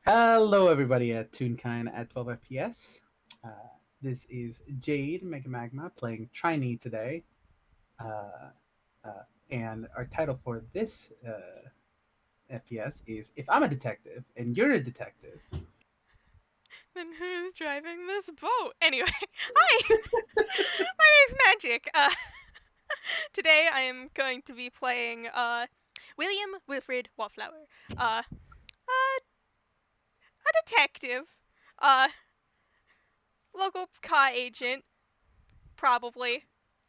Hello, everybody at TuneKine at 12 FPS. Uh, this is Jade Megamagma playing Triny today. Uh, and our title for this FPS is If I'm a Detective and You're a Detective. Then who's driving this boat? Anyway, hi! My name's Magic. Today I am going to be playing William Wilfred Wallflower. A detective. Uh, Local car agent, probably.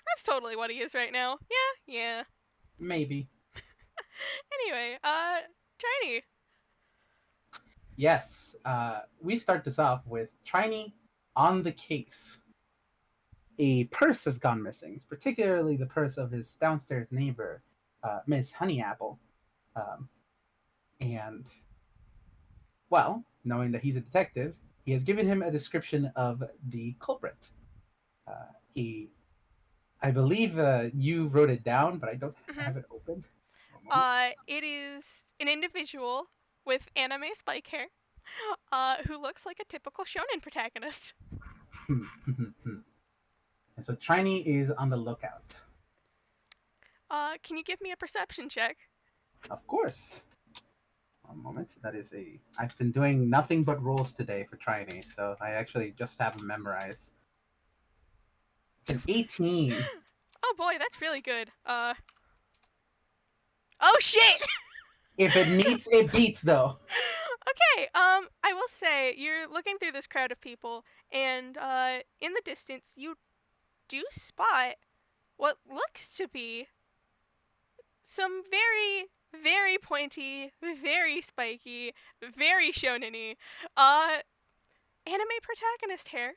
That's totally what he is right now. Yeah. Maybe. Anyway, Triny. Yes, we start this off with Triny on the case. A purse has gone missing, particularly the purse of his downstairs neighbor, Miss Honeyapple. Um, and Well, knowing that he's a detective, he has given him a description of the culprit. He, I believe, you wrote it down, but I don't Mhm. have it open. One moment. It is an individual with anime spike hair, who looks like a typical shonen protagonist. And so Triny is on the lookout. Can you give me a perception check? Of course. One moment. That is a. I've been doing nothing but rolls today for Triny, so I actually just have them memorized. It's an 18. Oh boy, that's really good. Oh shit! If it meets, it beats, though. Okay, I will say, you're looking through this crowd of people, and, in the distance, you do spot what looks to be some very, very pointy, very spiky, very shonen-y, uh, anime protagonist hair,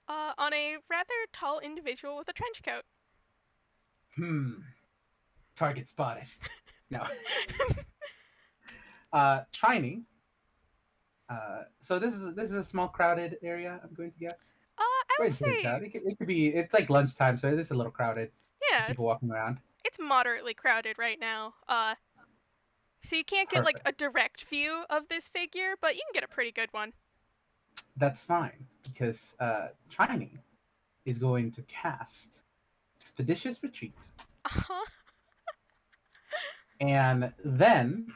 on a rather tall individual with a trench coat. Hmm. Target spotted. No. Triny. So this is a small crowded area. I'm going to guess. I Or would it didn't say, crowd. It could be. It's like lunchtime, so it is a little crowded. With yeah, people walking around. it's moderately crowded right now. So you can't get like Perfect. a direct view of this figure, but you can get a pretty good one. That's fine because Triny is going to cast Expeditious Retreat, Uh-huh. and then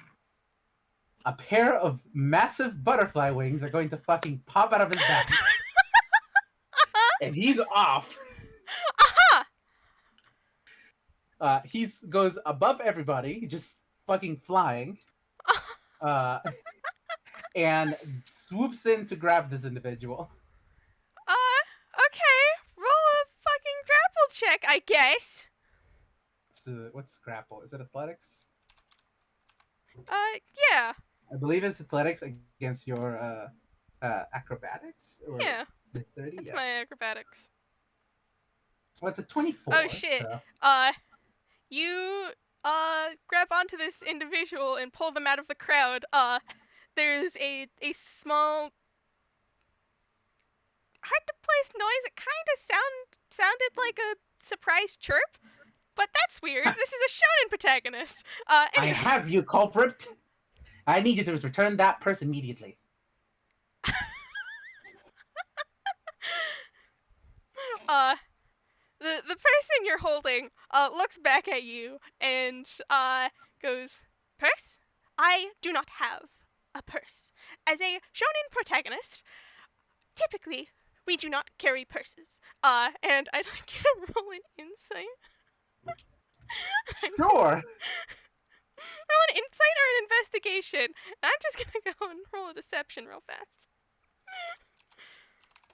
a pair of massive butterfly wings are going to fucking pop out of his back, and he's off. Aha! He goes above everybody, just fucking flying, uh, and swoops in to grab this individual. Okay. Roll a fucking grapple check, I guess. What's grapple? Is it athletics? Yeah. I believe it's athletics against your acrobatics or Yeah. dexterity. That's Yeah. my acrobatics. Well, it's a Oh 24. shit. So Uh, you, grab onto this individual and pull them out of the crowd. There's a small, hard to place noise. It kind of sounded like a surprised chirp, but that's weird. This is a shonen protagonist. I Anyway. have you, culprit. I need you to return that purse immediately. uh, the person you're holding looks back at you and goes, "Purse? I do not have a purse. As a shonen protagonist, typically we do not carry purses. And I'd like you to roll an insight. Sure. Roll an insight or an investigation. I'm just gonna go and roll a deception real fast.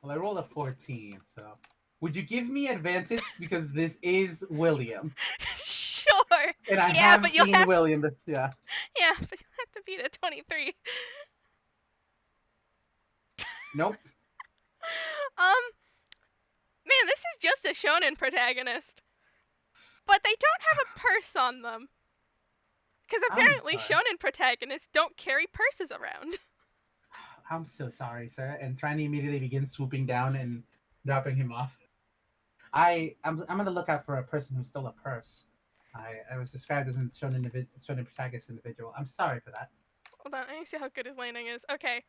Well, I rolled a 14, so would you give me advantage because this is William, Sure. and I Yeah, have but you'll seen have William. Yeah. yeah, but you'll have to beat a 23. Nope. um, Man, this is just a shonen protagonist. But they don't have a purse on them. Because I'm apparently sorry. shonen protagonists don't carry purses around. I'm so sorry, sir. And Triny immediately begins swooping down and dropping him off. I'm on the lookout for a person who stole a purse. I was described as a shonen protagonist individual. I'm sorry for that. Hold on, I see how good his landing is. Okay,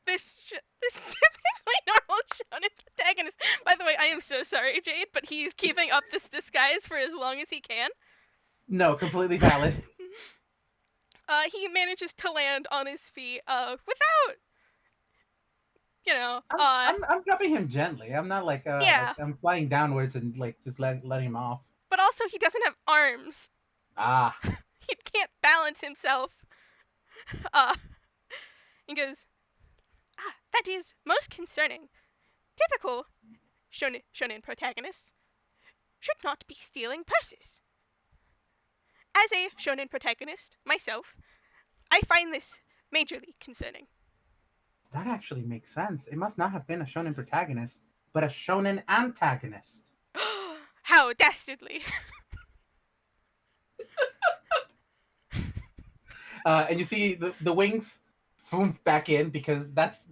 this typically normal shonen protagonist. By the way, I am so sorry, Jade, but he's keeping up this disguise for as long as he can. No, completely valid. He manages to land on his feet, without, you know, I'm dropping him gently. I'm not like yeah. I'm flying downwards and like just letting him off. But also, he doesn't have arms. Ah, He can't balance himself. Uh, he goes, that is most concerning. Typical shonen protagonists should not be stealing purses. As a shonen protagonist myself, I find this majorly concerning. that actually makes sense. It must not have been a shonen protagonist, but a shonen antagonist. How dastardly. And you see the wings boom back in because that's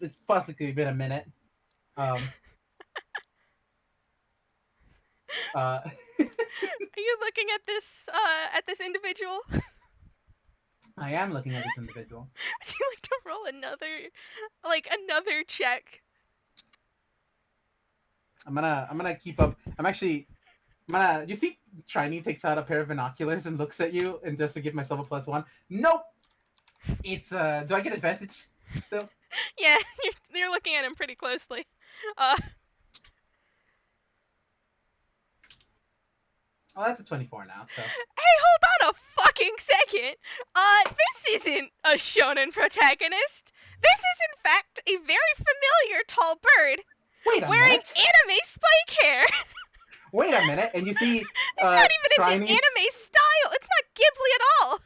it's possibly been a minute. Um, uh, Are you looking at this individual? I am looking at this individual. Would you like to roll another check? I'm gonna keep up. You see Triny takes out a pair of binoculars and looks at you, and just to give myself a +1. Nope. It's do I get advantage still? Yeah, you're looking at him pretty closely. Oh, that's a 24 now. So Hey, hold on a fucking second. This isn't a shonen protagonist. This is in fact a very familiar tall bird wait a wearing minute. anime spike hair. Wait a minute, and you see It's not even in the Triny's anime style. It's not Ghibli at all.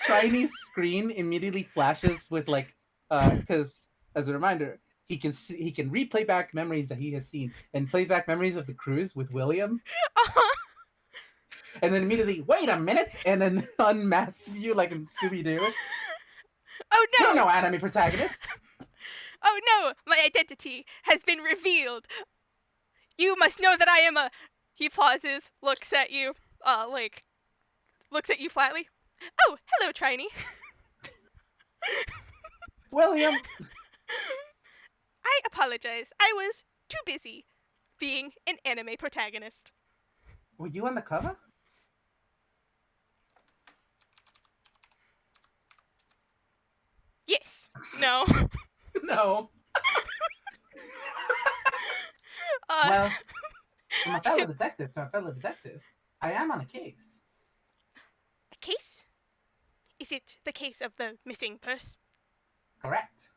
Triny's screen immediately flashes with like because as a reminder, he can replay back memories that he has seen and plays back memories of the cruise with William, and then immediately wait a minute, and then unmasks you like in Scooby Doo. Oh You're no! no anime protagonist. Oh no! My identity has been revealed. You must know that I am a. He pauses, looks at you flatly. Oh, hello, Triny. William. I apologize. I was too busy being an anime protagonist. Were you on the cover? Yes. No. No. Well, from a fellow detective to a fellow detective, I am on a case. A case? Is it the case of the missing purse? Correct.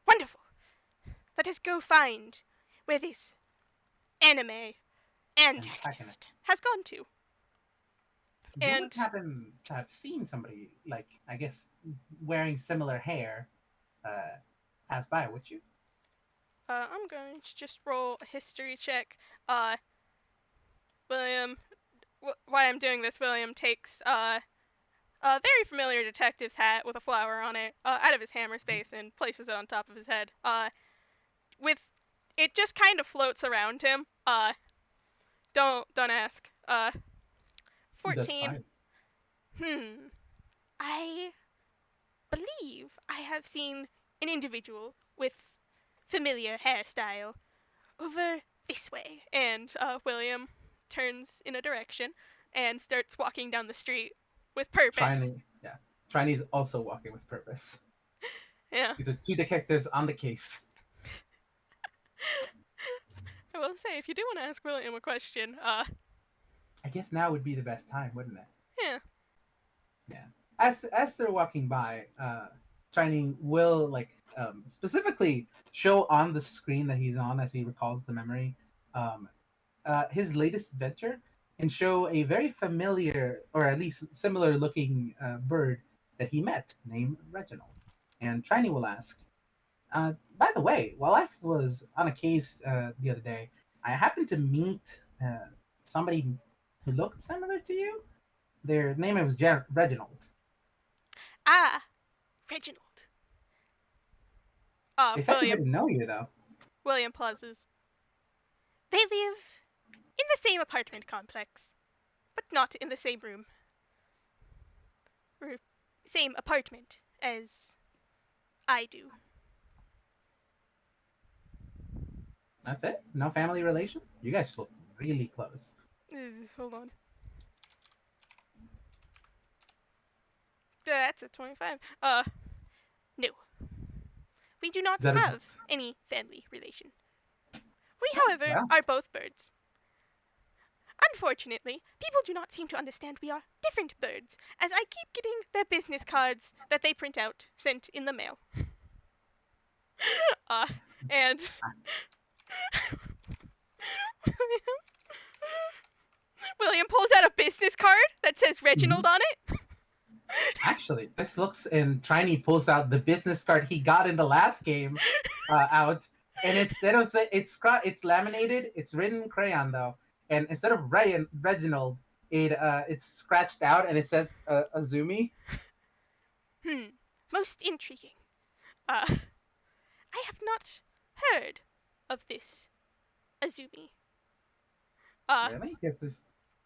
Wonderful. Let us go find where this anime antagonist has gone to. You And would happen to have seen somebody, like, I guess, wearing similar hair pass by, would you? I'm going to just roll a history check. William, while I'm doing this, William takes a very familiar detective's hat with a flower on it out of his hammer space and places it on top of his head. With it just kind of floats around him. Don't ask. That's 14. fine. I believe I have seen an individual with familiar hairstyle over this way. And William turns in a direction and starts walking down the street with purpose. Triny's also walking with purpose. Yeah. These are two detectives on the case. I will say, if you do want to ask William a question, I guess now would be the best time, wouldn't it? yeah. Yeah. As they're walking by, Triny will specifically show on the screen that he's on as he recalls the memory, um, his latest adventure, and show a very familiar or at least similar looking bird that he met named Reginald. And Triny will ask, by the way, while I was on a case the other day, I happened to meet somebody who looked similar to you. Their name was Reginald. Ah, Reginald. They said they William. didn't know you though. William pauses. They live in the same apartment complex, but not in the same room. same apartment as I do. That's it? No family relation? You guys look really close. Hold on. That's a 25. No. We do not Is that a, have any family relation. We, oh, however, well, are both birds. Unfortunately, people do not seem to understand we are different birds, as I keep getting their business cards that they print out sent in the mail. Uh, and William pulls out a business card that says Reginald mhm. on it. Actually, this looks, and Triny pulls out the business card he got in the last game out, and instead of it's laminated, it's written in crayon though, and instead of Reginald, it's scratched out and it says Azumi. Most intriguing. I have not heard of this Azumi. Uh, Really? Because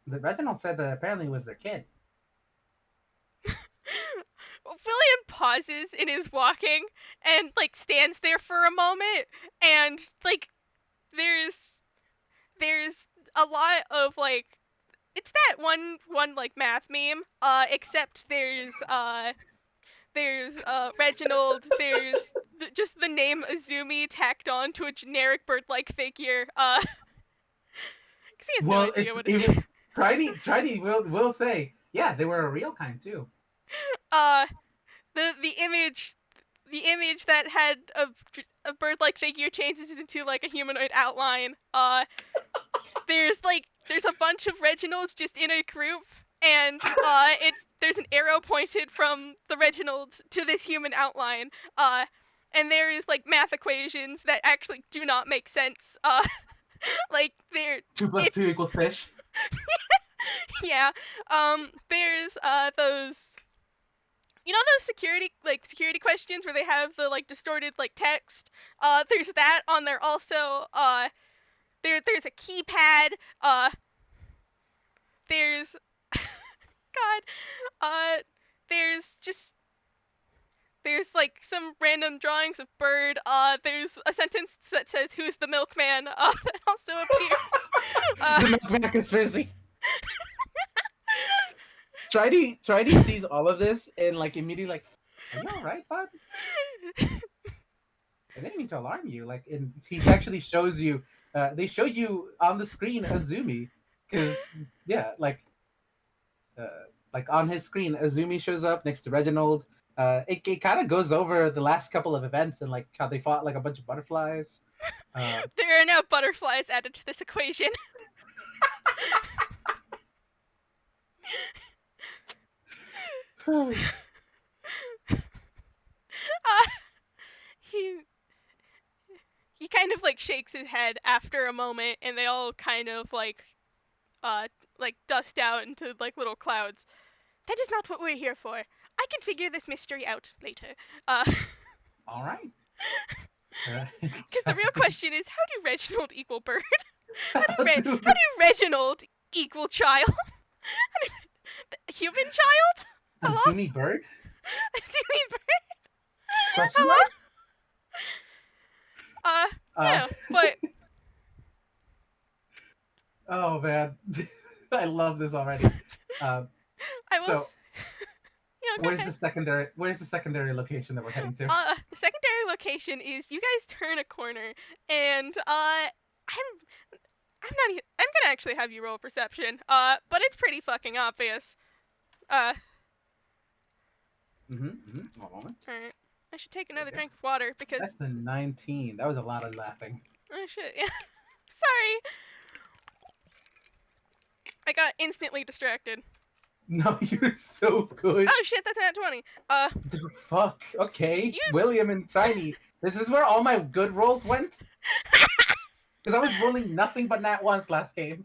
the Reginald said that apparently it was their kid. William pauses in his walking and like stands there for a moment, and like there's a lot of like it's that one like math meme, except there's Reginald, there's just the name Azumi tacked on to a generic bird-like figure, because he has no Well, idea it's what it even is. Triny will say, yeah, they were a real kind too. uh the image that had a bird-like figure changes into like a humanoid outline. There's a bunch of Reginalds just in a group, and there's an arrow pointed from the Reginald to this human outline. And there is like math equations that actually do not make sense. Like they're Two plus if two equals fish. yeah. There's those, you know, those security questions where they have the like distorted like text. There's that on there also. There's a keypad. There's God. There's just there's like some random drawings of bird. There's a sentence that says "Who's the milkman?" That also appears. The Megamagma conspiracy. Triny sees all of this and like immediately like, are you all right, bud? I didn't mean to alarm you. Like, and he actually shows you. They show you on the screen Azumi, because yeah, like on his screen, Azumi shows up next to Reginald. It kind of goes over the last couple of events and like how they fought like a bunch of butterflies. Uh, There are now butterflies added to this equation. oh, He he kind of like shakes his head after a moment, and they all kind of uh like dust out into like little clouds. That is not what we're here for. I can figure this mystery out later. all right. Because the real question is, how do Reginald equal bird? How Dude, do Reginald equal child? Human child? Hello? Azumi bird? Human bird? Question Hello? mark? Yeah, but Oh man, I love this already. I will. So Yeah, go ahead. Where's the secondary location that we're heading to? The secondary location is you guys turn a corner, and I'm gonna actually have you roll perception. But it's pretty fucking obvious. Uh, One moment. all right. I should take There another we go. drink of water because That's a 19. That was a lot of laughing. oh shit. Yeah. Sorry. I got instantly distracted. No, you're so good. Oh shit, that's at 20. Dude, fuck. Okay, You. William and Triny. This is where all my good rolls went. Because I was rolling nothing but nat ones last game.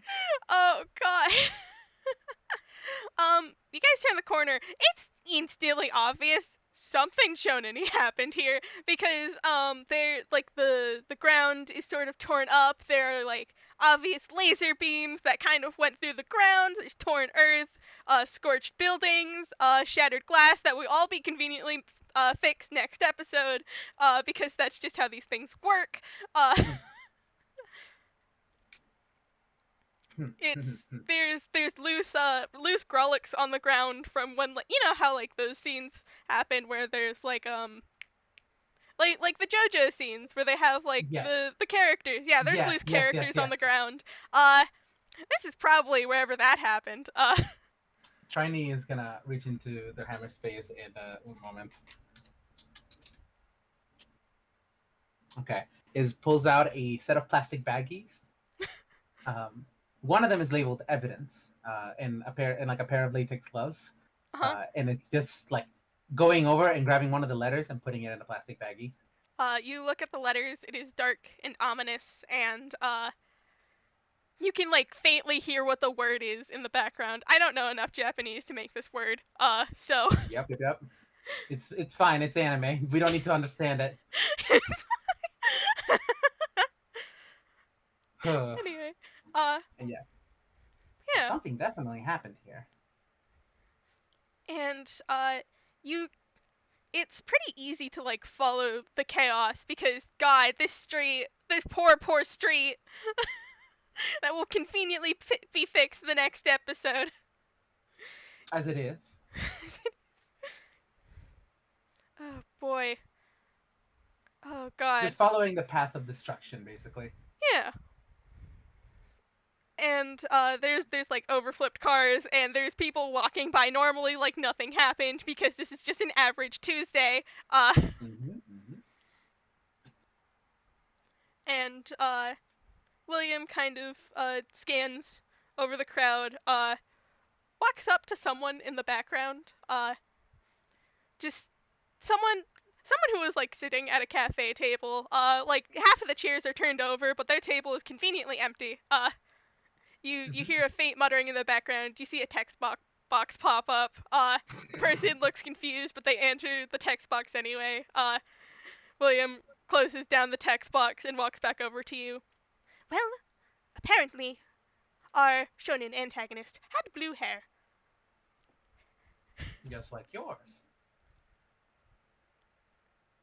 Oh god. You guys turn the corner. It's instantly obvious something shonen happened here because there like the ground is sort of torn up. There are like obvious laser beams that kind of went through the ground. There's torn earth. scorched buildings, shattered glass that will all be conveniently fixed next episode, because that's just how these things work. It's there's loose Grolix on the ground from when, like, you know how like those scenes happen where there's like the JoJo scenes where they have like Yes. the characters. Yeah, there's Yes, loose yes, yes, characters on the yes. ground. This is probably wherever that happened. Triny is gonna reach into their hammer space in a moment. Okay. Is pulls out a set of plastic baggies. Um, one of them is labeled evidence, in a pair of latex gloves, Uh-huh. and it's just like going over and grabbing one of the letters and putting it in a plastic baggie. You look at the letters. It is dark and ominous, and you can like faintly hear what the word is in the background. I don't know enough Japanese to make this word. So Yep, yep, yep. It's fine. It's anime. We don't need to understand it. Anyway, uh, Yeah, yeah, something definitely happened here. and you. It's pretty easy to like follow the chaos because God, this poor street, that will conveniently be fixed the next episode. As it is. Oh boy. Oh God. Just following the path of destruction, basically. Yeah. And there's like overflipped cars, and there's people walking by normally like nothing happened because this is just an average Tuesday. Mm-hmm. And William kind of scans over the crowd, walks up to someone in the background, just someone who was like sitting at a cafe table. Like half of the chairs are turned over, but their table is conveniently empty. You Mm-hmm. hear a faint muttering in the background. You see a text box pop up. The person looks confused, but they answer the text box anyway. William closes down the text box and walks back over to you. Well, apparently, our shonen antagonist had blue hair. Just like yours.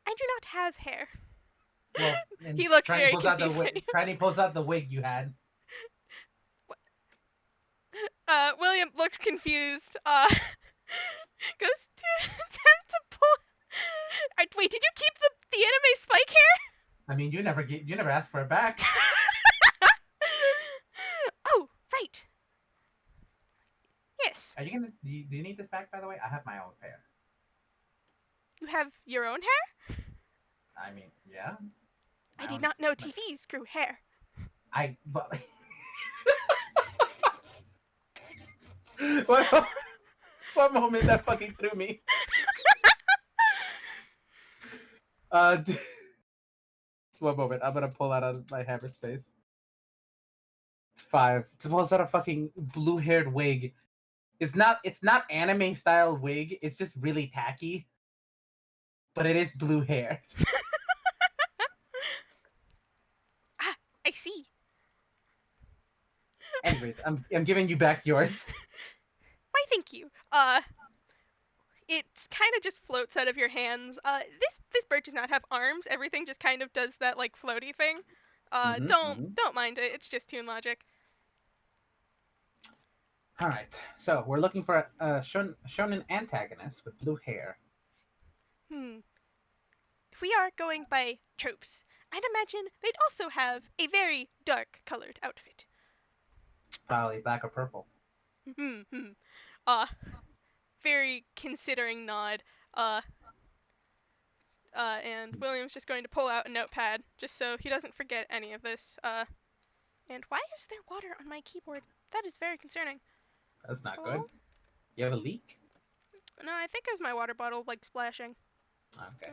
I do not have hair. Well, and He looks very confused. Trying pulls out the wig you had. William looks confused. Goes to attempt to pull. Wait, did you keep the anime Spike hair? I mean, you never asked for it back. Oh, right. Yes. Are you gonna? Do you need this back? By the way, I have my own pair. You have your own hair? I mean, yeah. I did not know TVs grew hair. But what moment that fucking threw me? Uh, one moment. I'm gonna pull out of my hammer space. It's 5. It pulls out a fucking blue-haired wig. It's not anime style wig. It's just really tacky. But it is blue hair. Ah, I see. Anyways, I'm giving you back yours. Why, thank you. It kind of just floats out of your hands. This bird does not have arms. Everything just kind of does that like floaty thing. Don't mind it. It's just Toon Logic. All right. So we're looking for a shonen antagonist with blue hair. If we are going by tropes, I'd imagine they'd also have a very dark colored outfit. Probably black or purple. Uh, very considering nod. And William's just going to pull out a notepad just so he doesn't forget any of this. And why is there water on my keyboard? That is very concerning. That's not good. You have a leak? No, I think it was my water bottle like splashing. Okay.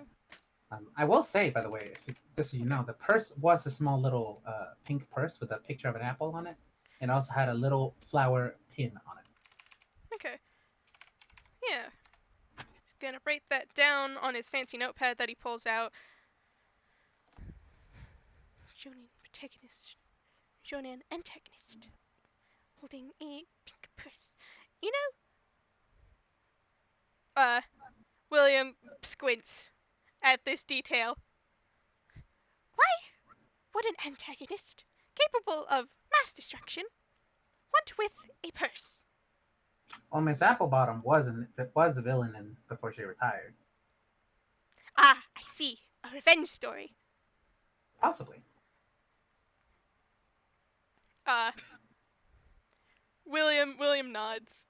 I will say, by the way, just so you know, the purse was a small little pink purse with a picture of an apple on it, and also had a little flower pin on it. Okay. Yeah. He's gonna write that down on his fancy notepad that he pulls out. Shonen protagonist. Shonen antagonist. Holding a pink purse. You know, William squints at this detail. Why would an antagonist capable of mass destruction want with a purse? Well, Miss Applebottom was a villain before she retired. Ah, I see. A revenge story. Possibly. Uh, William nods.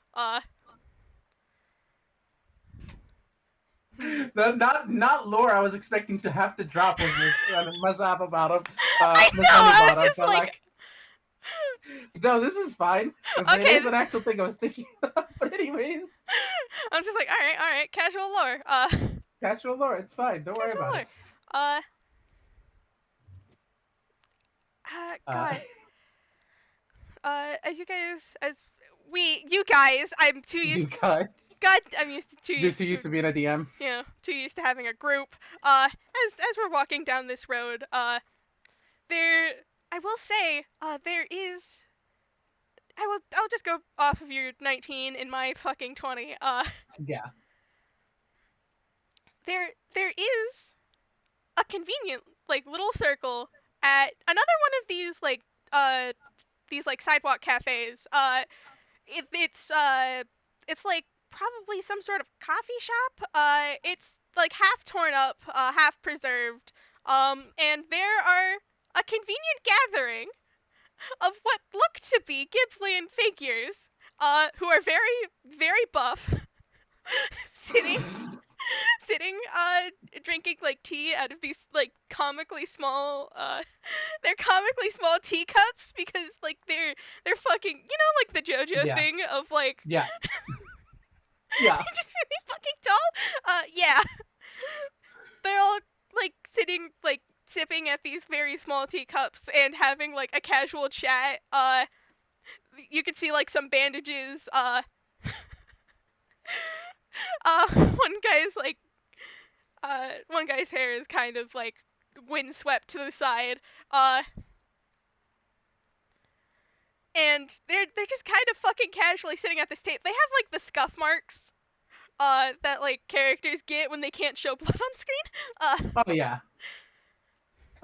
Not lore I was expecting to have to drop with Miss Applebottom, I Miss know. I was Honeybottom, just but like, no, this is fine because it okay. is an actual thing I was thinking of. But anyways, I'm just like, all right, casual lore. casual lore, it's fine. Don't worry Casual about lore. it. Uh, Uh, God. You guys, I'm too you used. guys, God, I'm too you're used too to, used to being a DM. too used to having a group. As we're walking down this road, there, I will say, there is. I'll just go off of your 19 in my fucking 20. Yeah, There is a convenient like little circle at another one of these like sidewalk cafes. It's like probably some sort of coffee shop. It's like half torn up, half preserved. And there are a convenient gathering of what look to be Giblian figures, who are very buff, sitting drinking like tea out of these like comically small they're comically small teacups because like they're fucking, like the JoJo yeah, thing of like yeah, yeah. they're just really fucking tall. Yeah. They're all like sitting like sipping at these very small teacups and having like a casual chat. You can see like some bandages. One guy's hair is kind of like windswept to the side. And they're just kind of fucking casually sitting at this table. They have like the scuff marks that like characters get when they can't show blood on screen. Oh yeah.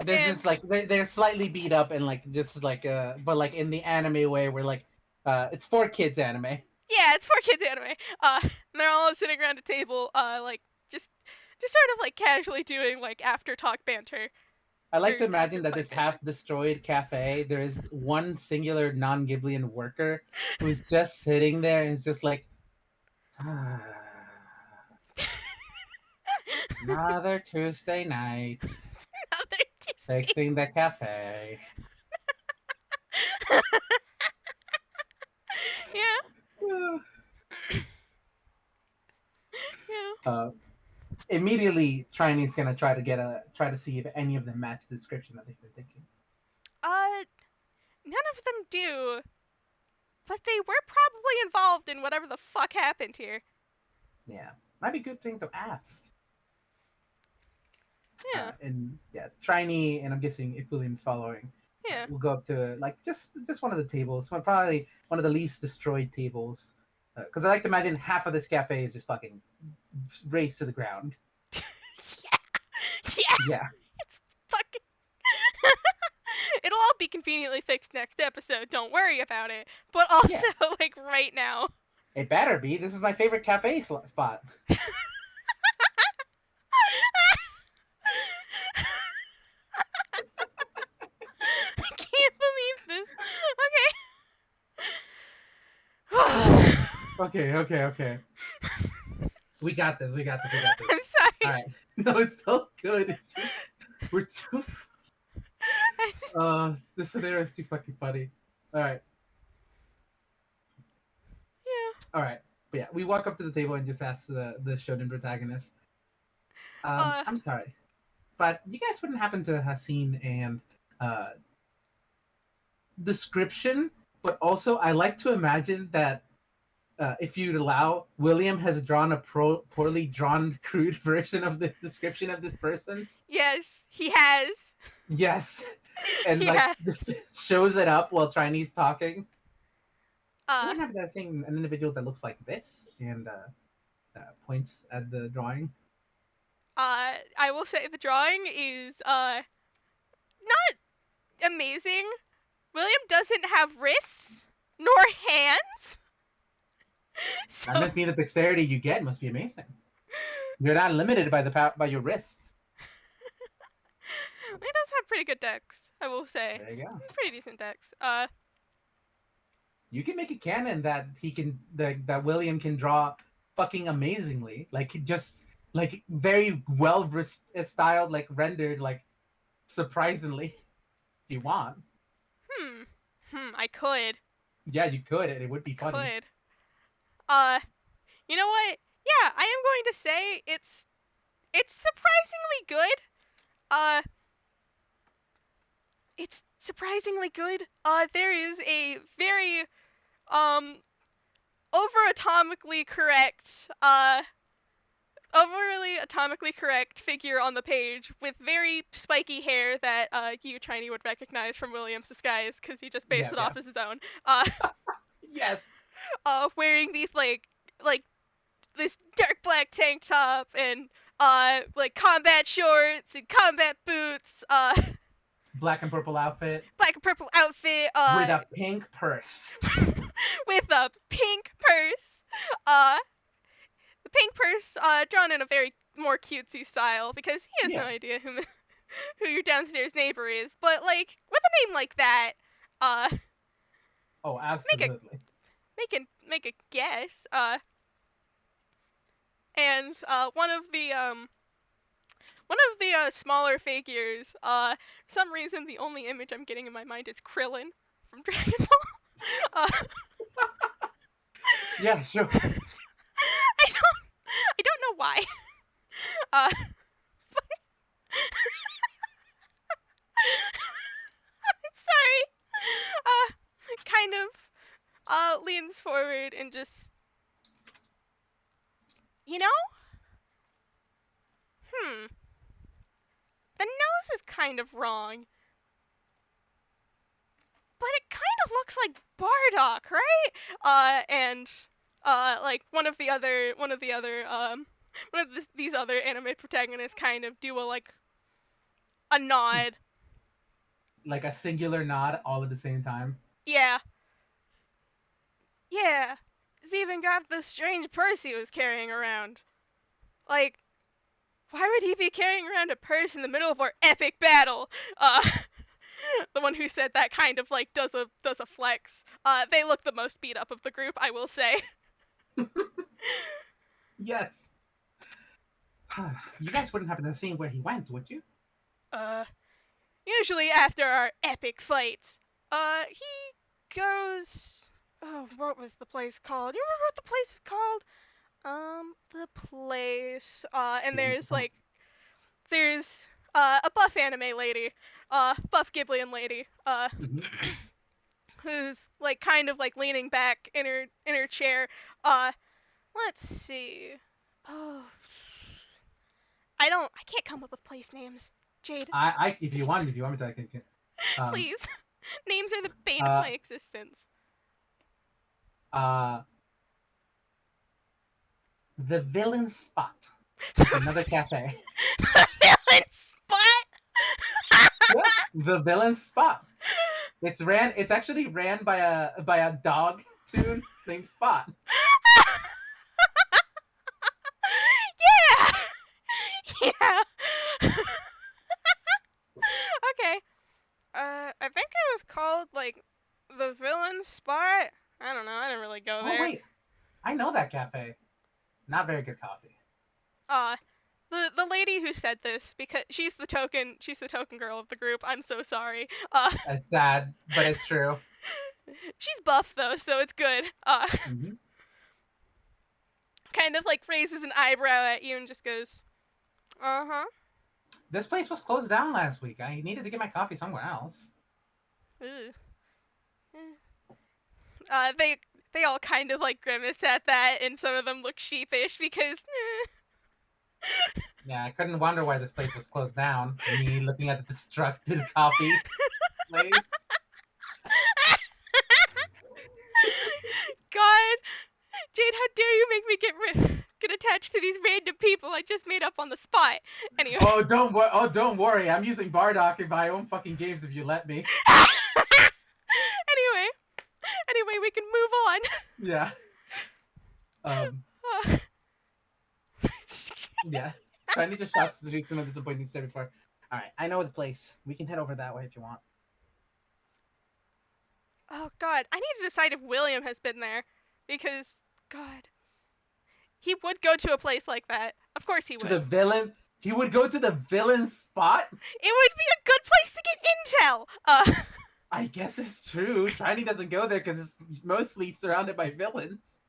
This And is like they're slightly beat up and like this is like but like in the anime way where like it's for kids anime. yeah, it's for kids anime. And they're all sitting around a table, like just sort of like casually doing like after talk banter. I like Or to imagine after that fight this banter. half destroyed cafe, there is one singular non Ghiblian worker who's just sitting there and is just like, another Tuesday night, Another Tuesday. fixing the cafe. Yeah. Yeah. Immediately, Triny's gonna try to see if any of them match the description that they've been thinking. None of them do, but they were probably involved in whatever the fuck happened here. Yeah, might be a good thing to ask. Yeah. And yeah, Triny, and I'm guessing if William's following, Yeah. we'll go up to like just one of the tables, probably one of the least destroyed tables, because I like to imagine half of this cafe is just fucking raised to the ground. Yeah. Yeah. It's fucking. It'll all be conveniently fixed next episode. Don't worry about it. But also, Yeah. like right now. It better be. This is my favorite cafe spot. I can't believe this. Okay. We got this. I'm sorry. All right. No, it's so good. It's just we're too. This scenario is too fucking funny. All right. Yeah. All right. But yeah, we walk up to the table and just ask the shonen protagonist. I'm sorry, but you guys wouldn't happen to have seen an description, but also I like to imagine that if you'd allow, William has drawn a poorly drawn, crude version of the description of this person. Yes, he has. Yes, and He like has. this shows it up while Chinese talking. You Uh, wouldn't happen to have seen an individual that looks like this, and Points at the drawing. I will say the drawing is not amazing. William doesn't have wrists nor hands. That So must mean the dexterity you get must be amazing. You're not limited by by your wrist. he does have pretty good decks, I will say. There you go. Pretty decent decks. You can make a canon that he can that William can draw fucking amazingly. Like just like very well styled, like rendered, like surprisingly. If you want. I could. Yeah, you could, and it would I be funny. could. You know what? Yeah, I am going to say it's surprisingly good. It's surprisingly good. There is a very over atomically correct overly atomically correct figure on the page with very spiky hair that you Triny would recognize from William's disguise because he just based Yeah, it yeah. off as his own. Yes. Wearing these like this dark black tank top and like combat shorts and combat boots, Black and purple outfit black and purple outfit, with a pink purse. with a pink purse, the pink purse drawn in a very more cutesy style because he has no Yeah. idea who your downstairs neighbor is, but like with a name like that, uh, Oh, make a absolutely. make a guess, and one of the smaller figures, for some reason the only image I'm getting in my mind is Krillin from Dragon Ball. Yeah, sure. I don't know why. But I'm sorry. Kind of leans forward and just, you know, the nose is kind of wrong, but it kind of looks like Bardock, right? And like one of these other anime protagonists kind of do a nod. Like a singular nod all at the same time. Yeah. Yeah. He's even got the strange purse he was carrying around. Like, why would he be carrying around a purse in the middle of our epic battle? The one who said that kind of like does a flex. They look the most beat up of the group, I will say. Yes. You guys wouldn't happen to have seen where he went, would you? Usually after our epic fights, he goes. Oh, what was the place called? You remember what the place is called? The place. And there's a buff anime lady, buff Ghiblian lady, Mm-hmm. who's like kind of like leaning back in her chair. Let's see. Oh, I can't come up with place names. Jade, If you want me to, I can. please. Names are the bane of Uh, my existence. The Villain Spot. It's another cafe. The villain spot. Yeah, the Villain Spot. It's actually ran by a dog tune named Spot. Yeah. Yeah. Okay. I think it was called like the villain spot. I don't know. I didn't really go there. Oh wait, I know that cafe. Not very good coffee. The lady who said this, because she's the token girl of the group. I'm so sorry. It's sad, but it's true. She's buff though, so it's good. Mm-hmm. Kind of like raises an eyebrow at you and just goes, uh-huh. This place was closed down last week. I needed to get my coffee somewhere else. Ugh. They all kind of like grimace at that, and some of them look sheepish because. Yeah, I couldn't wonder why this place was closed down. Me looking at the destructive coffee place. God, Jade, how dare you make me get attached to these random people I just made up on the spot. Anyway. Oh, don't worry. I'm using Bardock in my own fucking games if you let me. anyway, we can move on. Yeah. Um. Uh, Yeah. Trying just shouts to street someone disappointing step before. All right, I know the place. We can head over that way if you want. oh God, I need to decide if William has been there, because God, he would go to a place like that. Of course he To would. the villain. He would go to the villain spot. It would be a good place to get intel. I guess it's true. Triny doesn't go there because it's mostly surrounded by villains.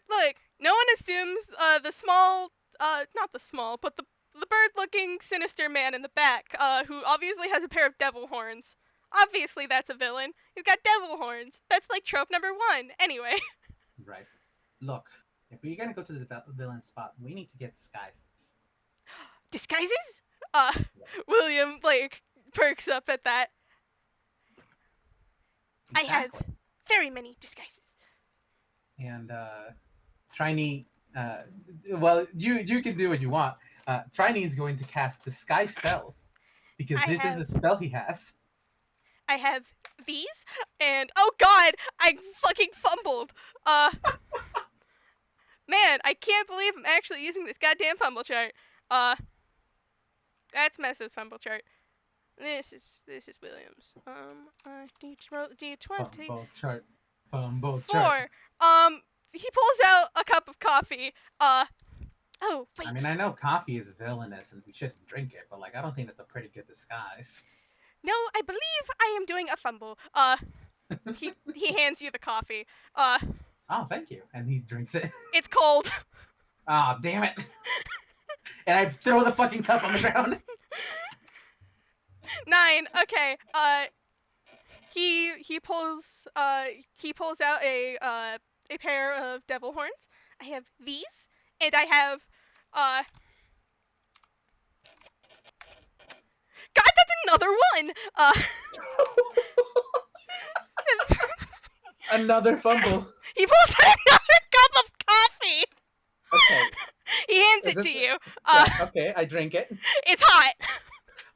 Look, no one assumes the small, not the small, but the bird-looking sinister man in the back, who obviously has a pair of devil horns. Obviously that's a villain. He's got devil horns. That's like trope number 1. Anyway. Right. Look, if we're gonna go to the villain spot, we need to get disguises. Disguises? William, like, perks up at that. Exactly. I have very many disguises. And Triny, well, you can do what you want. Triny is going to cast Disguise Self because this is a spell he has. I have these, and oh God, I fucking fumbled. Man, I can't believe I'm actually using this goddamn fumble chart. That's Messa's fumble chart. This is Williams. I need to roll D20. Fumble chart. 4. He pulls out a cup of coffee. Oh wait. I mean, I know coffee is villainous and we shouldn't drink it, but like, I don't think that's a pretty good disguise. No, I believe I am doing a fumble. He hands you the coffee. Oh, thank you. And he drinks it. It's cold. Ah, oh, damn it. And I throw the fucking cup on the ground. 9. Okay. He pulls out a pair of devil horns. I have these, and I have God, that's another one. Another fumble. He pulls out another cup of coffee. Okay. He hands it to you. Yeah, okay, I drink it. It's hot.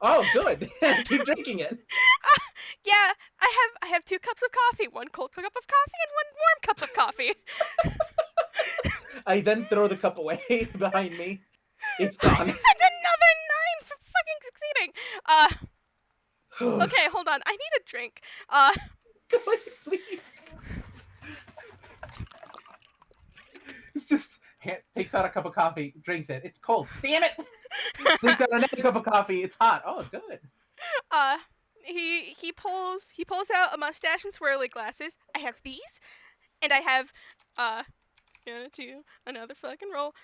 Oh, good. Keep drinking it. Yeah, I have 2 cups of coffee. 1 cold cup of coffee and 1 warm cup of coffee. I then throw the cup away behind me. It's gone. That's another 9 for fucking succeeding. Okay, hold on. I need a drink. Go away, please. It's just takes out a cup of coffee, drinks it. It's cold. Damn it! Takes out another cup of coffee. It's hot. Oh, good. He pulls out a mustache and swirly glasses. I have these, and I have gonna do another fucking roll,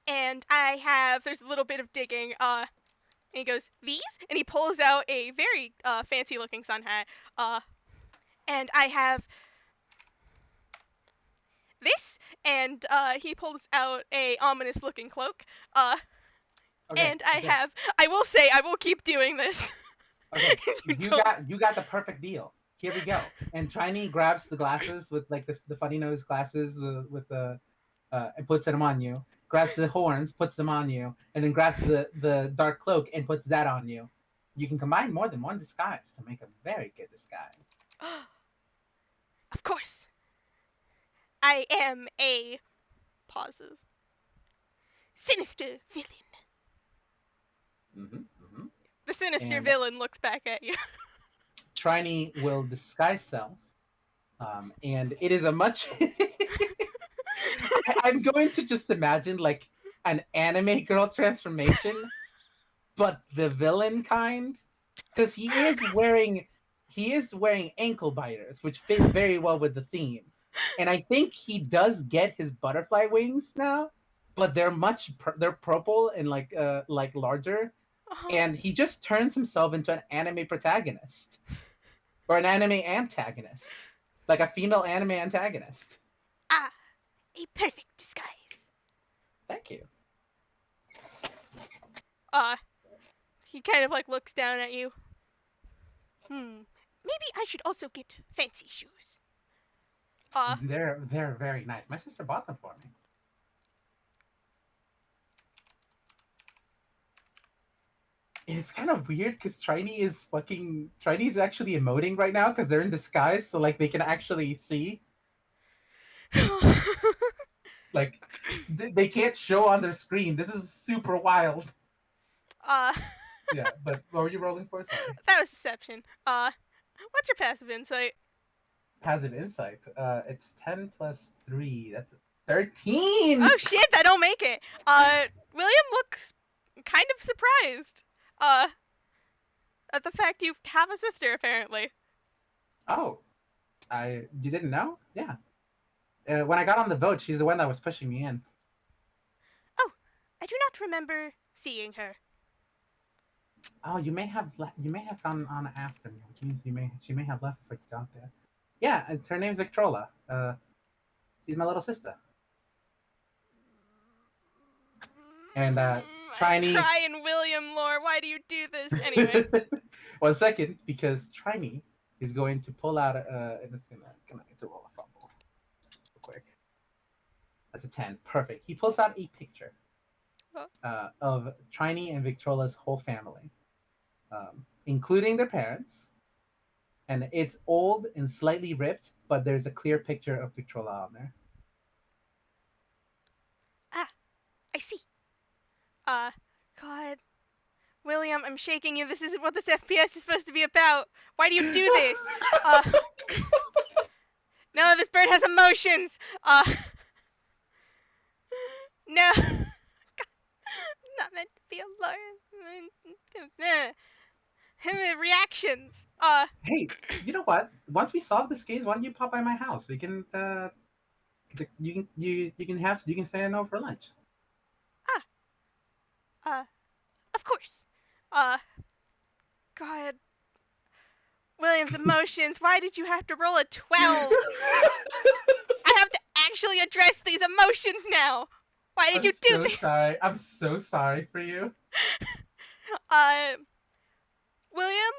and I have there's a little bit of digging. And he goes these, and he pulls out a very fancy looking sun hat. And I have this, and he pulls out a ominous looking cloak. Okay, and I will say I will keep doing this. Okay, you got the perfect deal. Here we go. And Triny grabs the glasses with like the funny nose glasses with the and puts them on you. Grabs the horns, puts them on you, and then grabs the dark cloak and puts that on you. You can combine more than one disguise to make a very good disguise. Of course. I am a pauses. Sinister villain. The sinister villain looks back at you. Triny will disguise self, and it is a much. I'm going to just imagine like an anime girl transformation, but the villain kind, because he is wearing ankle biters, which fit very well with the theme, and I think he does get his butterfly wings now, but they're they're purple and like larger. And he just turns himself into an anime protagonist. Or an anime antagonist. Like a female anime antagonist. Ah, a perfect disguise. Thank you. He kind of like looks down at you. Maybe I should also get fancy shoes. They're very nice. My sister bought them for me. it's kind of weird because Triny's actually emoting right now because they're in disguise, so like they can actually see. Like they can't show on their screen. This is super wild. uh, Yeah, but what were you rolling for? Sorry. that was deception. What's your passive insight? Passive insight. It's 10 plus 3. That's 13. Oh shit, that don't make it. William looks kind of surprised. Uh, at the fact you have a sister, apparently. Oh, you didn't know? Yeah. When I got on the vote, she's the one that was pushing me in. Oh, I do not remember seeing her. Oh, you may have gone on after me, which means she may have left before you got there. Yeah, her name's Victrola. She's my little sister. And I Triny. cry in William lore. Why do you do this? Anyway. 1 second, because Triny is going to pull out and it's gonna it's a roll a fumble. Real quick. That's a 10. Perfect. He pulls out a picture of Triny and Victrola's whole family, including their parents. And it's old and slightly ripped, but there's a clear picture of Victrola on there. Ah, I see. God. William, I'm shaking you. This isn't what this FPS is supposed to be about. Why do you do this? Uh, no, this bird has emotions. No. Not meant to be alarmed. Reactions. Hey, you know what? Once we solve this case, why don't you pop by my house? We can you can stay in over for lunch. Of course. Uh, God. William's emotions. Why did you have to roll a 12? I have to actually address these emotions now. Why did I'm you do so this? sorry. I'm so sorry for you. Uh, William,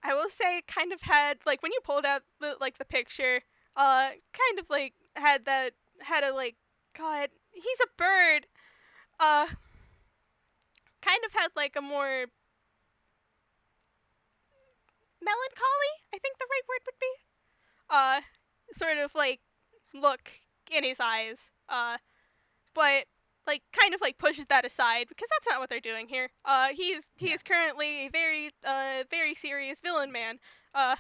I will say, kind of had like when you pulled out the picture, kind of like had a like, God, he's a bird. Uh, kind of had like a more melancholy, I think the right word would be. Uh, sort of like look in his eyes. But like kind of like pushes that aside because that's not what they're doing here. He Yeah. is currently a very serious villain man. Uh,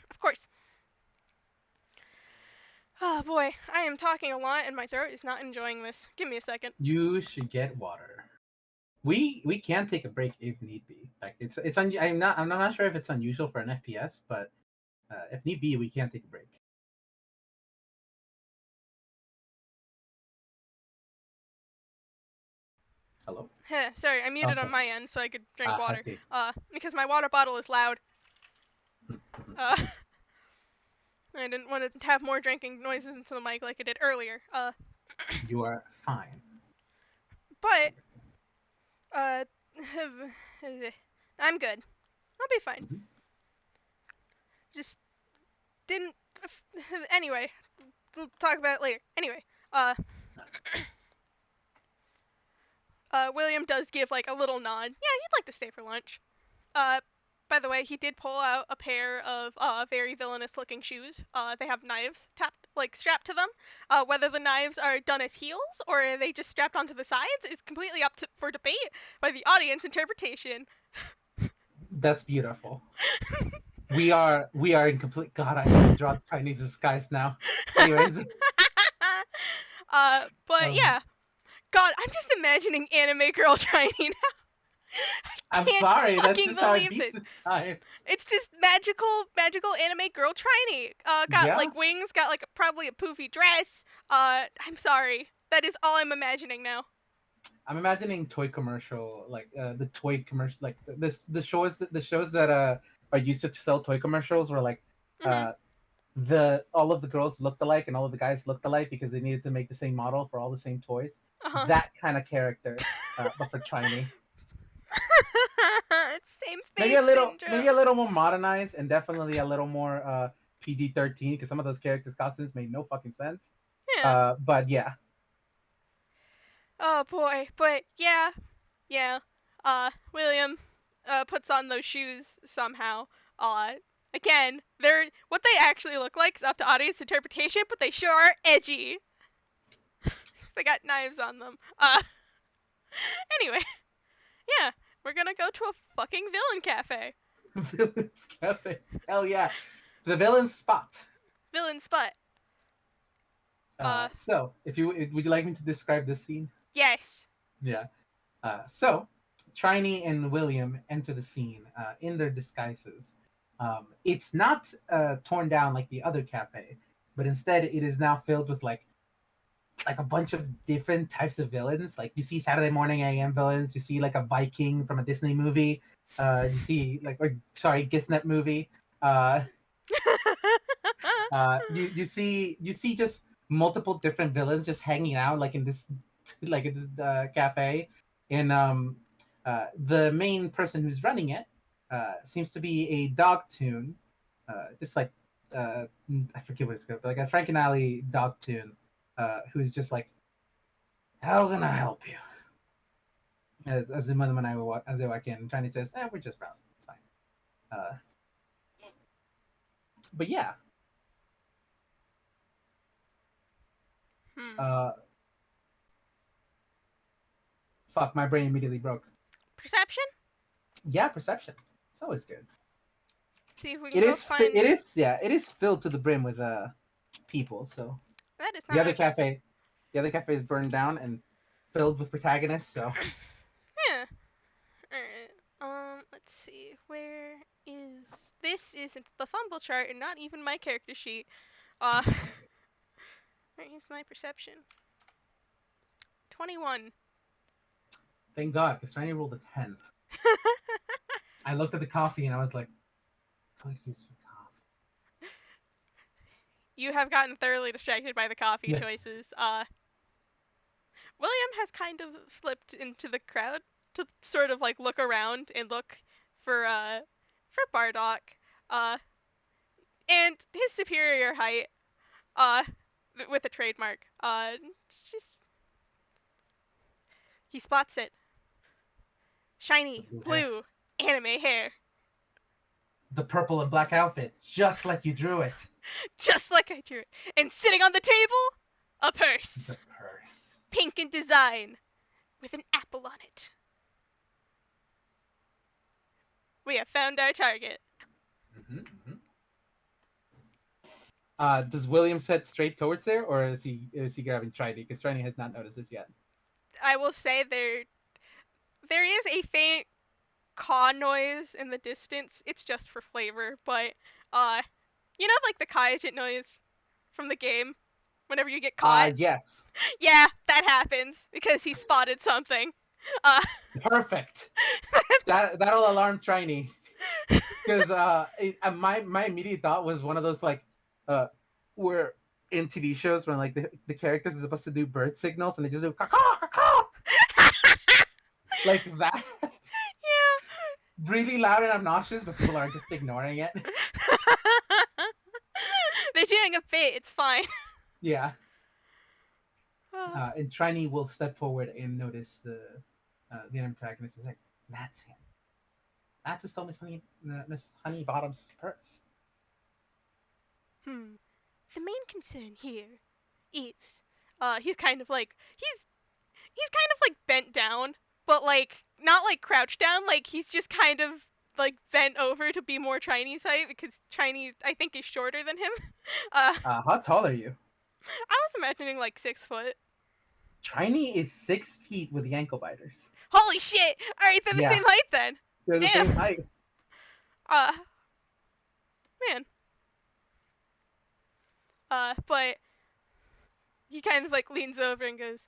of course. Oh boy, I am talking a lot and my throat is not enjoying this. Give me a second. You should get water. We can take a break if need be. Like I'm not sure if it's unusual for an FPS, but if need be, we can take a break. Hello. Sorry, I muted Okay. on my end so I could drink I water. see. Because my water bottle is loud. Mhm. Uh, I didn't want to have more drinking noises into the mic like I did earlier. You are fine. But uh, I'm good. I'll be fine. Mhm. Just didn't. Anyway, we'll talk about it later. Anyway, uh, William does give like a little nod. Yeah, he'd like to stay for lunch. Uh, by the way, he did pull out a pair of very villainous looking shoes. They have knives strapped to them. Whether the knives are done as heels or are they just strapped onto the sides is completely for debate by the audience interpretation. That's beautiful. We are in complete. God, I need to draw Chinese disguise now. Anyways, But um, yeah, God, I'm just imagining anime girl Triny now. I I'm can't sorry. That's fucking just how it believe be this. sometimes. It's just magical anime girl Triny. Got Yeah, like wings, got like probably a poofy dress. I'm sorry. That is all I'm imagining now. I'm imagining toy commercial, like the toy commercial, like the shows that are used to sell toy commercials, where like Mhm. uh the all of the girls looked alike and all of the guys looked alike because they needed to make the same model for all the same toys. Uh huh. That kind of character, but for Tiny. It's same face Maybe syndrome. a little more modernized and definitely a little more PG-13 because some of those characters' costumes made no fucking sense. Yeah. But yeah, Oh boy. But yeah. Yeah. William. puts on those shoes somehow. Again, they're what they actually look like is up to audience interpretation, but they sure are edgy. They got knives on them. Anyway, yeah, we're gonna go to a fucking villain cafe. Villain's cafe. Hell yeah, the villain spot. Villain spot. So, if you would you like me to describe this scene? Yes. Yeah. So, Triny and William enter the scene in their disguises. It's not torn down like the other cafe, but instead it is now filled with like a bunch of different types of villains. Like you see Saturday Morning AM villains, you see like a Viking from a Disney movie, you see like or sorry, Gisnet movie. Uh, you see just multiple different villains just hanging out like in this like in this cafe, and the main person who's running it seems to be a dog tune, just like I forget what it's called, but like a Frank and Ali dog tune, who's just like, "How can I help you?" As the when I walk as they walk in, Tiny says, "We're just browsing. It's fine." But yeah, uh, fuck, my brain immediately broke. Perception? Yeah, perception. It's always good. See if we can both find. It is yeah, it is filled to the brim with people. So That is the not other interesting. cafe, the other cafe is burned down and filled with protagonists. So Yeah. Alright. Let's see. Where is this? Isn't the fumble chart and not even my character sheet. Where is my perception? 21. thank God, because Tiny rolled a 10. I looked at the coffee and I was like, "Please for coffee." You have gotten thoroughly distracted by the coffee Yeah. choices. William has kind of slipped into the crowd to sort of like look around and look for Bardock. And his superior height, uh, with a trademark. It's just he spots it. The Shiny, blue hair, blue, anime hair. the purple and black outfit, just like you drew it. Just like I drew it. And sitting on the table, a purse. The purse. Pink in design, with an apple on it. We have found our target. Mm-hmm, mm-hmm. Does Williams head straight towards there, or is he grabbing Trinity? Because Trinity has not noticed this yet. I will say there is a faint caw noise in the distance. It's just for flavor, but you know like the kaijit noise from the game whenever you get caught? Yes. Yeah, that happens because he spotted something. Uh Perfect. That'll alarm Trinity. Because my immediate thought was one of those like where in TV shows when like the characters are supposed to do bird signals and they just do caw caw like that. Yeah. Really loud and obnoxious, but people are just ignoring it. They're doing a bit, it's fine. Yeah. And Trini will step forward and notice the antagonist is like, "That's him. That's who stole Miss Honey Bottom's purse." The main concern here is he's kind of like he's kind of like bent down, but like not like crouched down, like he's just kind of like bent over to be more Triny's height because Triny I think is shorter than him. How tall are you? I was imagining like 6 foot. Trini is 6 feet with the ankle biters. Holy shit! Alright, they're the Yeah. same height then. They're the Damn. same height. Man. But he kind of like leans over and goes,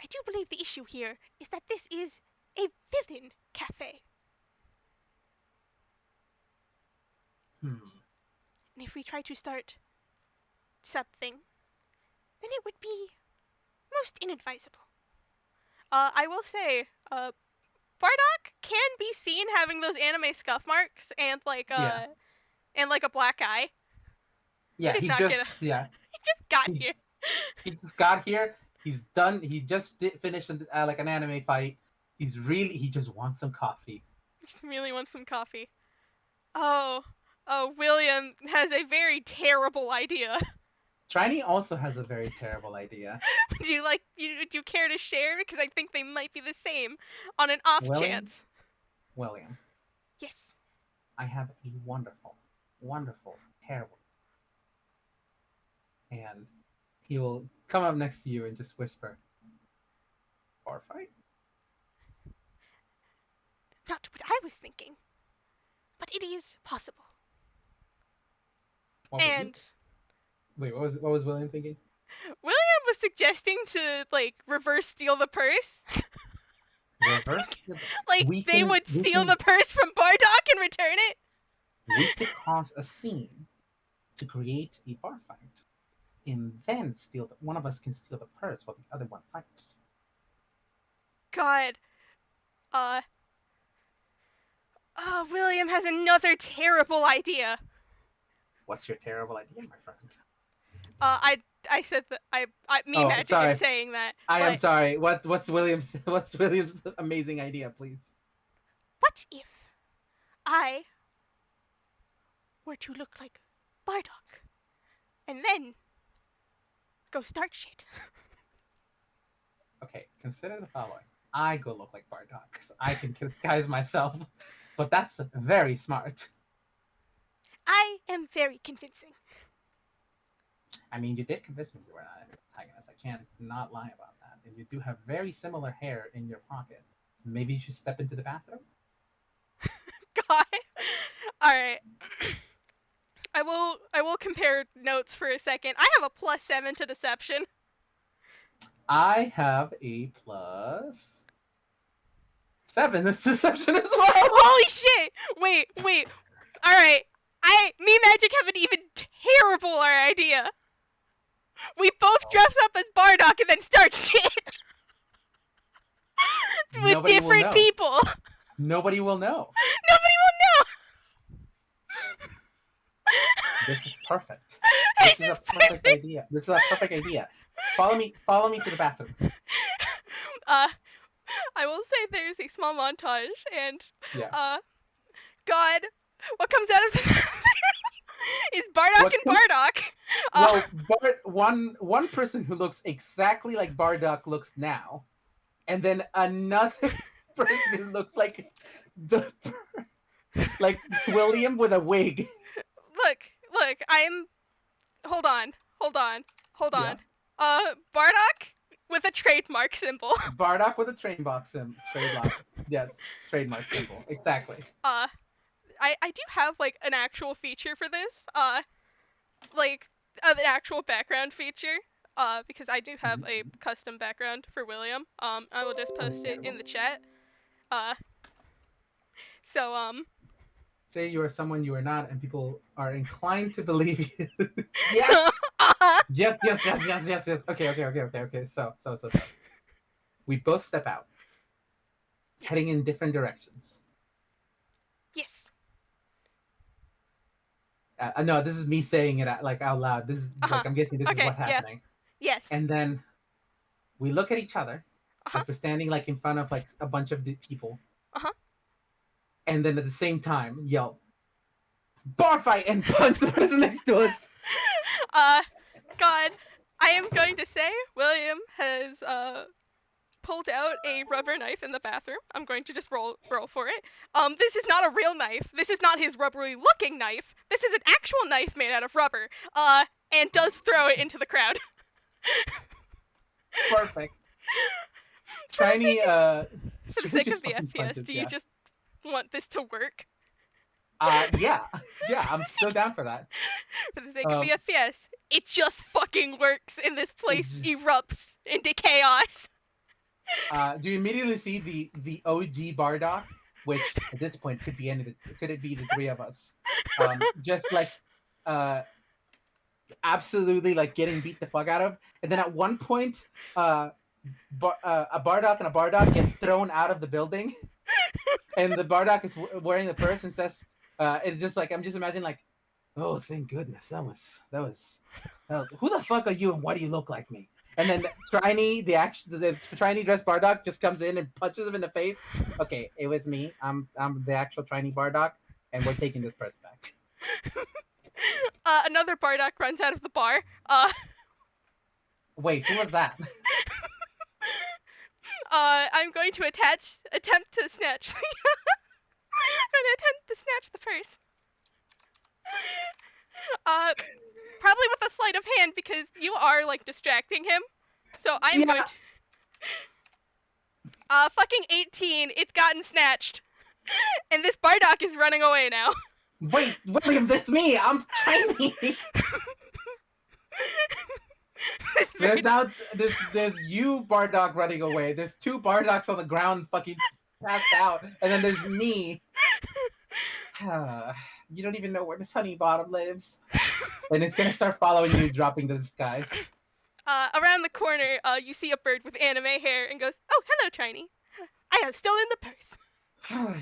I do believe the issue here is that this is a villain cafe. And if we try to start something, then it would be most inadvisable. I will say, Bardock can be seen having those anime scuff marks and like Yeah. and like a black eye. Yeah, He did he not get just a. yeah He just got he, here. he just got here. He's done. He just finished like an anime fight. He just wants some coffee. Just really want some coffee. Oh, William has a very terrible idea. Triny also has a very terrible idea. Would you care to share? Because I think they might be the same on an off William, chance. William, Yes. I have a wonderful, wonderful, terrible. And he will come up next to you and just whisper, bar fight? Not what I was thinking, but it is possible. What were you? And Wait, what was William thinking? William was suggesting to reverse steal the purse. Reverse. Like We they can would steal the purse from Bardock and return it. we could cause a scene to create a bar fight, and then one of us can steal the purse while the other one fights. God. William has another terrible idea. What's your terrible idea, my friend? I said that Magic sorry. is saying that. I am sorry. What's William's amazing idea, please? What if I were to look like Bardock and then go start shit? Okay, consider the following. I go look like Bardocks. I can disguise myself, but that's very smart. I am very convincing. I mean, you did convince me you were not an antagonist. I can't not lie about that. And you do have very similar hair in your pocket. Maybe you should step into the bathroom? God. Alright. I will compare notes for a second. I have a +7 to deception. I have a +7 to deception as well. Holy shit! Wait. Alright. Me Magic have an even terribler idea. We both dress up as Bardock and then start shit. With different people. Nobody will know. Nobody will know. This is perfect. This is a perfect idea. This is a perfect idea. Follow me to the bathroom. I will say there's a small montage and yeah. God, what comes out of the is Bardock and Bardock. Well, one person who looks exactly like Bardock looks now, and then another person who looks like William with a wig. Look, I'm. Hold on. Yeah. Bardock with a trademark symbol. Bardock with a trademark symbol. Trademark symbol. Exactly. I do have an actual feature for this. An actual background feature. Because I do have a custom background for William. I will just post it in the chat. Say you are someone you are not, and people are inclined to believe you. Yes. Yes. Okay. So. We both step out, heading in different directions. Yes. No, this is me saying it out loud. This is I'm guessing this is what's happening. Yeah. Yes. And then we look at each other as we're standing in front of a bunch of people. And then at the same time yell, "Bar fight!" and punch the person next to us. God, I am going to say William has pulled out a rubber knife in the bathroom. I'm going to just roll for it. This is not a real knife. This is not his rubbery looking knife. This is an actual knife made out of rubber. And does throw it into the crowd. Perfect. Triny, for the sake of the FPS, do you just want this to work? Yeah, I'm so down for that. For the sake of the FPS, it just fucking works, and this place erupts into chaos. Do you immediately see the OG Bardock, which at this point could it be the three of us, just absolutely getting beat the fuck out of, and then at one point, a Bardock and a Bardock get thrown out of the building, and the Bardock is wearing the purse and says, "It's just I'm just imagining oh, thank goodness that was who the fuck are you and why do you look like me?" And then Triny, the Triny dressed Bardock just comes in and punches him in the face. Okay, it was me. I'm the actual Triny Bardock, and we're taking this purse back. Another Bardock runs out of the bar. Wait, who was that? I'm going to attempt to snatch. I'm going to attempt to snatch the purse. Probably with a sleight of hand because you are like distracting him. So I'm Yeah. going to. Fucking 18. It's gotten snatched, and this Bardock is running away now. Wait, William, that's me. I'm Triny. There's now there's you Bardock running away. There's two Bardocks on the ground fucking passed out, and then there's me. You don't even know where this honey bottom lives, and it's gonna start following you, dropping to the skies. Around the corner, you see a bird with anime hair and goes, "Oh, hello, Triny. I have stolen the purse."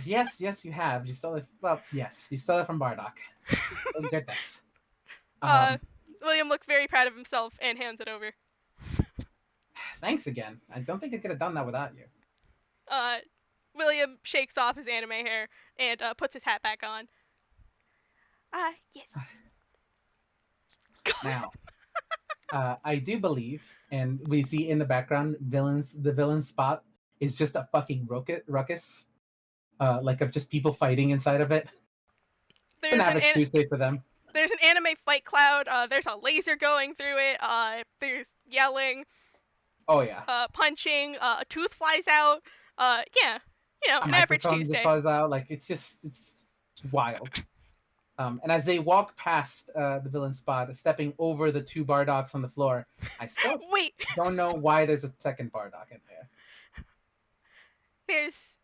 Yes, you have. You stole it. Well, yes, you stole it from Bardock. Oh goodness. William looks very proud of himself and hands it over. Thanks again. I don't think I could have done that without you. William shakes off his anime hair and puts his hat back on. Yes. Now, I do believe, and we see in the background, the villain spot is just a fucking ruckus, like of just people fighting inside of it. It's an average Tuesday for them. There's an anime fight cloud. There's a laser going through it. There's yelling. Oh yeah. Punching. A tooth flies out. Yeah. You know, an average Tuesday. Just flies out. Like it's wild. And as they walk past the villain spot, stepping over the two Bardocks on the floor, I still don't know why there's a second Bardock in there. There's.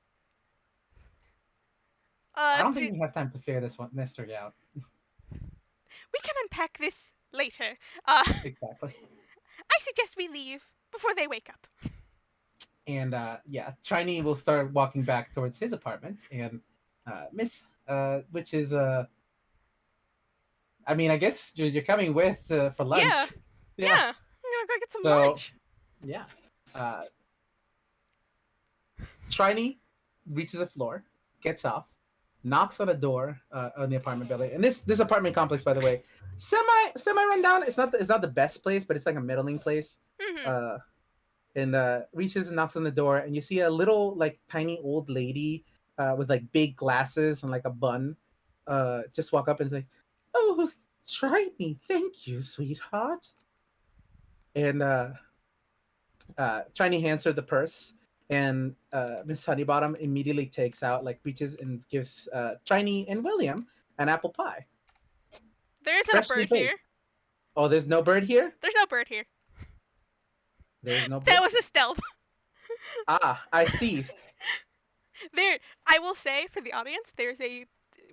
I don't think we have time to figure this mystery out. We can unpack this later. Exactly. I suggest we leave before they wake up. And yeah, Triny will start walking back towards his apartment, and Miss, which is I mean, I guess you're coming with for lunch. Yeah. I'm gonna go get some lunch. Yeah. Triny reaches a floor, gets off, knocks on a door on the apartment building. And this apartment complex, by the way, semi rundown. It's not the best place, but it's like a middling place. Mm-hmm. And reaches and knocks on the door, and you see a little like tiny old lady with like big glasses and like a bun just walk up and say, "Oh, Triny, thank you, sweetheart." And Triny hands her the purse, and Miss Honeybottom immediately takes out, like, reaches and gives Triny and William an apple pie. There isn't a bird here. Oh, there's no bird here? There's no bird here. There's no bird. That was a stealth. I see. I will say for the audience,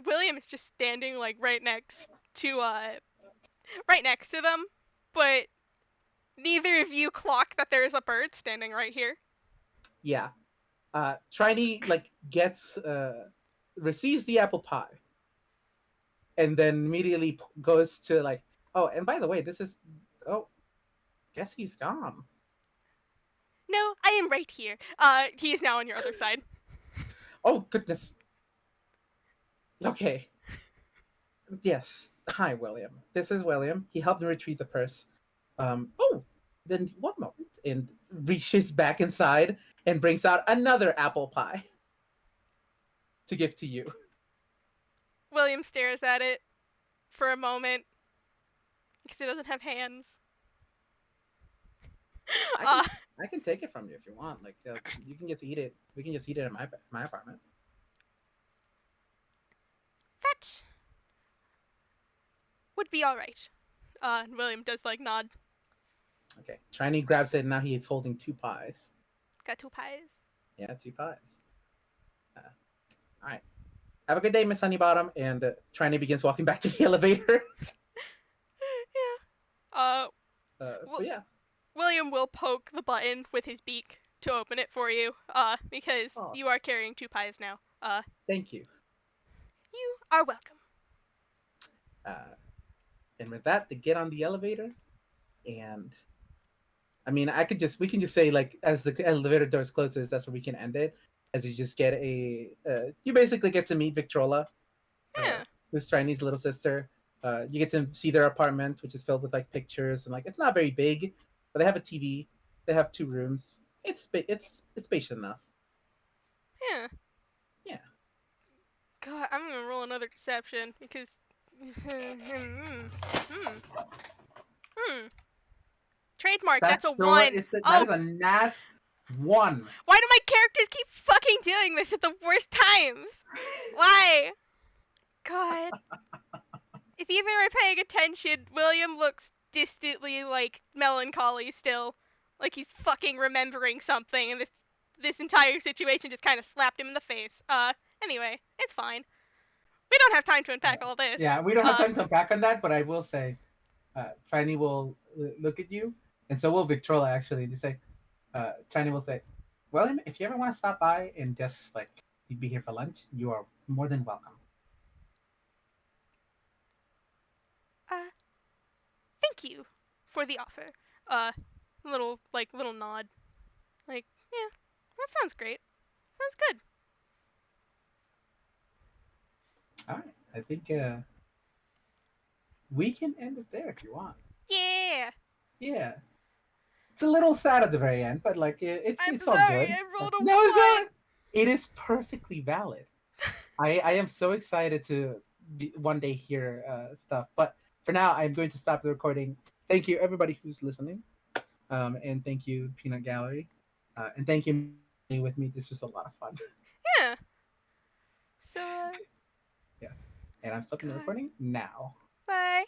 William is just standing like right next to them, but neither of you clock that there is a bird standing right here. Yeah. Triny like receives the apple pie, and then immediately goes to like, oh, and by the way, guess he's gone. No, I am right here. He is now on your other side. Oh goodness. Okay. Yes. Hi, William. This is William. He helped me retrieve the purse. Then one moment, and reaches back inside and brings out another apple pie to give to you. William stares at it for a moment because he doesn't have hands. I can take it from you if you want. Like, you can just eat it. We can just eat it in my apartment. That would be all right. William does like nod. Okay. Triny grabs it, and now he is holding two pies. Got two pies. Yeah, two pies. All right. Have a good day, Miss Honeybottom. And Triny begins walking back to the elevator. Yeah. Yeah. William will poke the button with his beak to open it for you, because you are carrying two pies now. Thank you. You are welcome. And with that, they get on the elevator, and I mean, we can just say like as the elevator doors closes, that's where we can end it. As you just get you basically get to meet Victrola, uh, Yeah. who's Triny's little sister. You get to see their apartment, which is filled with like pictures and like it's not very big, but they have a TV. They have 2 rooms. It's spacious enough. Yeah. Yeah, God, I'm gonna roll another deception because. hmm. Hmm. Hmm. Trademark. That's a one. that Oh, is a nat 1. why do my characters keep fucking doing this at the worst times? Why? God. If either are paying attention, William looks distantly like melancholy still, like he's fucking remembering something, and this entire situation just kind of slapped him in the face. Anyway, it's fine. We don't have time to unpack all this. Yeah, we don't have time to unpack on that, but I will say, Triny will look at you, and so will Victrola actually, and just say, Triny will say, William, if you ever want to stop by and just like be here for lunch, you are more than welcome. Uh, thank you for the offer. Uh, little nod. Like, yeah, that sounds great. Sounds good. All right, I think we can end it there if you want. Yeah. Yeah, it's a little sad at the very end, but like I'm it's all sorry, good. I rolled a No, one. it is perfectly valid. I am so excited to one day hear stuff, but for now I'm going to stop the recording. Thank you everybody who's listening, and thank you Peanut Gallery, and thank you for playing with me. This was a lot of fun. Yeah. So, Yeah, and I'm stopping the God. recording now. Bye.